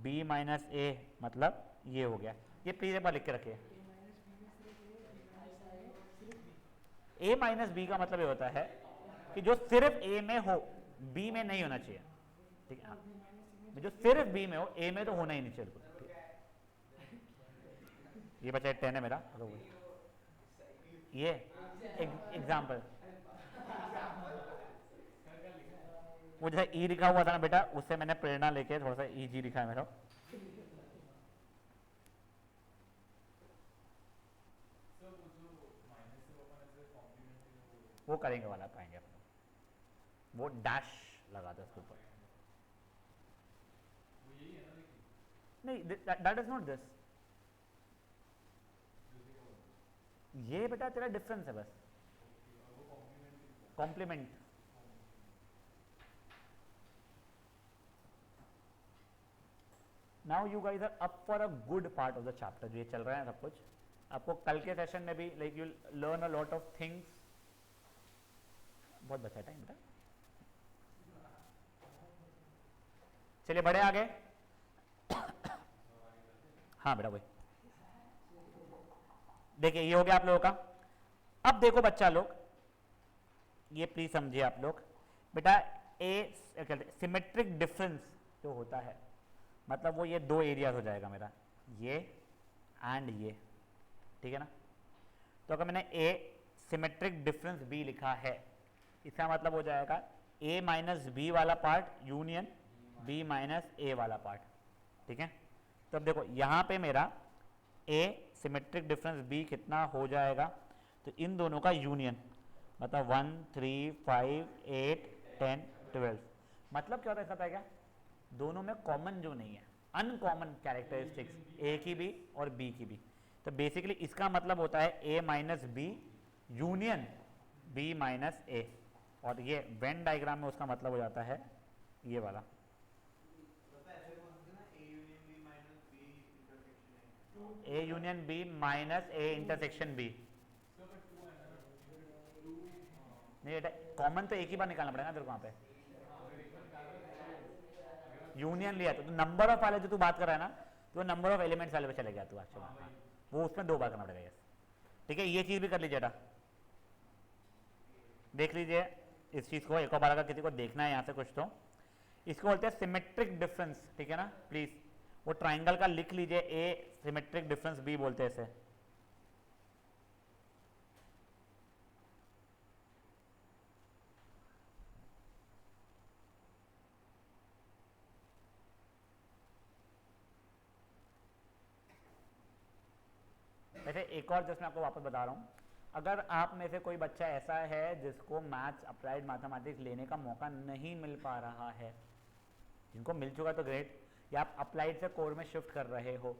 बी माइनस ए मतलब ये हो गया, ये प्लीज एक बार लिख के रखिए। ए माइनस बी का मतलब ये होता है कि जो सिर्फ ए में हो, बी में नहीं होना चाहिए, ठीक है। जो सिर्फ बी में हो, ए में तो होना ही नहीं चाहिए। ये बचा 10 है मेरा, ये एग्जाम्पल, वो जैसे ई लिखा हुआ था ना बेटा, उससे मैंने प्रेरणा लेके थोड़ा सा ई जी लिखा है मेरा। वो करेंगे वाला पाएंगे अपना, वो डैश लगा दो उसके ऊपर। नहीं, दैट इज नॉट दिस, ये बेटा तेरा डिफरेंस है बस, complement. Now you guys are up for a good part of the chapter, जो ये चल रहा है सब कुछ, आपको कल के सेशन में भी like you learn a lot of things. बहुत बचा टाइम बेटा, चलिए बढ़े आगे। हाँ बेटा वही, देखिए ये हो गया आप लोगों का। अब देखो बच्चा लोग, ये प्लीज समझिए आप लोग बेटा, सिमेट्रिक डिफरेंस जो होता है, मतलब वो ये दो एरियाज हो जाएगा मेरा, ये एंड ये, ठीक है ना। तो अगर मैंने ए सिमेट्रिक डिफरेंस बी लिखा है, इसका मतलब हो जाएगा ए माइनस बी वाला पार्ट यूनियन बी माइनस ए वाला पार्ट, ठीक है। तो अब देखो यहाँ पे मेरा ए सिमेट्रिक डिफरेंस बी कितना हो जाएगा, तो इन दोनों का यूनियन, मतलब 1 3 5 8 10 12, मतलब क्या होता है इसका पता है क्या, दोनों में कॉमन जो नहीं है, अनकॉमन कैरेक्टरिस्टिक्स ए की भी और बी की भी। तो बेसिकली इसका मतलब होता है A minus B union B minus A, और ये वेन डायग्राम में उसका मतलब हो जाता है ये वाला। A union B minus A intersection B, नहीं बेटा कॉमन तो एक ही बार निकालना पड़ेगा तेरे को वहाँ पे, यूनियन लिया तो नंबर ऑफ वाले जो तू बात कर रहा है ना, तो नंबर ऑफ एलिमेंट्स वाले पे चले गया तू एक्चुअली, वो उसमें 2 बार करना पड़ेगा। यस ठीक है, ये चीज़ भी कर लीजिए बेटा, देख लीजिए इस चीज़ को एक और बार, अगर किसी को देखना है यहाँ से कुछ, तो इसको बोलते हैं सिमेट्रिक डिफरेंस, ठीक है ना। प्लीज वो ट्राइंगल का लिख लीजिए, ए सिमेट्रिक डिफरेंस बी बोलते हैं इसे। ऐसे एक और जस्ट मैं आपको वापस बता रहा हूँ, अगर आप में से कोई बच्चा ऐसा है जिसको मैथ्स अप्लाइड मैथमेटिक्स लेने का मौका नहीं मिल पा रहा है, जिनको मिल चुका तो ग्रेट, या आप अप्लाइड से कोर में शिफ्ट कर रहे हो,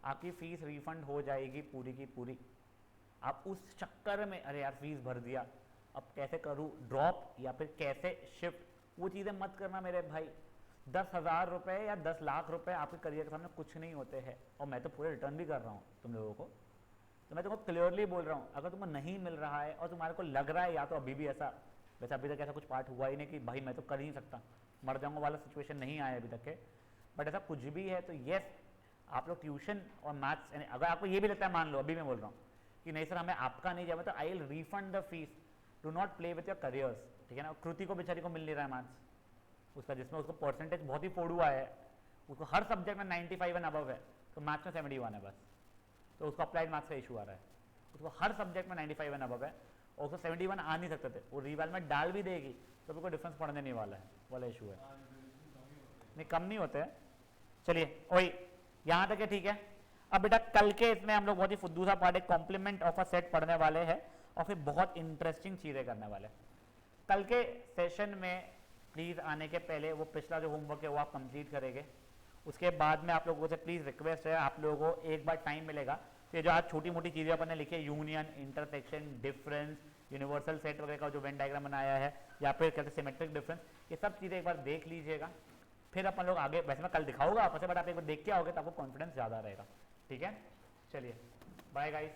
आपकी फ़ीस रिफंड हो जाएगी पूरी की पूरी। आप उस चक्कर में अरे यार फीस भर दिया, अब कैसे करूँ ड्रॉप या फिर कैसे शिफ्ट, वो चीज़ें मत करना मेरे भाई। 10,000 रुपये या 10 लाख रुपए आपके करियर के सामने कुछ नहीं होते हैं, और मैं तो पूरे रिटर्न भी कर रहा हूँ तुम लोगों को। तो मैं तुमको क्लियरली बोल रहा हूँ, अगर तुमको नहीं मिल रहा है और तुम्हारे को लग रहा है या तो अभी भी ऐसा, वैसे अभी तक ऐसा कुछ पार्ट हुआ ही नहीं कि भाई मैं तो कर ही नहीं सकता, मर जाऊंगा वाला सिचुएशन नहीं आया अभी तक के, बट ऐसा कुछ भी है तो येस आप लोग ट्यूशन और मैथ्स, अगर आपको ये भी लगता है, मान लो अभी मैं बोल रहा हूँ कि नहीं सर हमें आपका नहीं जाए, तो I will refund the fees, do not play with your careers, ठीक है ना। कृति को बेचारी को मिल नहीं रहा है मैथ्स उसका, जिसमें उसको परसेंटेज बहुत ही फोड़ू आया है, उसको हर सब्जेक्ट में 95 एंड अबव है, तो मैथ्स में 71 है बस, तो उसको अप्लाइड मैथ्स का इशू आ रहा है, उसको हर सब्जेक्ट में 95 एंड अबव है, और उसको 71 आ नहीं सकते थे, वो रिवाल में डाल भी देगी तो भी कोई डिफरेंस पड़ने नहीं वाला है, वाला इशू है, नहीं कम नहीं होते हैं। चलिए वही यहाँ तक है, ठीक है। अब बेटा कल के इसमें हम लोग बहुत ही फुद्दू सा पार्ट, एक कॉम्प्लीमेंट ऑफ अ सेट पढ़ने वाले हैं, और फिर बहुत इंटरेस्टिंग चीज़ें करने वाले। कल के सेशन में प्लीज़ आने के पहले वो पिछला जो होमवर्क है वो आप कंप्लीट करेंगे, उसके बाद में आप लोगों से प्लीज़ रिक्वेस्ट है, आप लोगों को एक बार टाइम मिलेगा तो ये जो आज छोटी मोटी चीज़ें अपन ने लिखी है, union, intersection, difference, universal set वगैरह का जो वेन डायग्राम बनाया है, या फिर कहते हैं सिमेट्रिक डिफरेंस, ये सब चीज़ें एक बार देख लीजिएगा, फिर अपन लोग आगे, वैसे मैं कल दिखाऊंगा आपसे, बट आप एक बार देख के आओगे तो आपको कॉन्फिडेंस ज़्यादा रहेगा, ठीक है। चलिए बाय गाइस।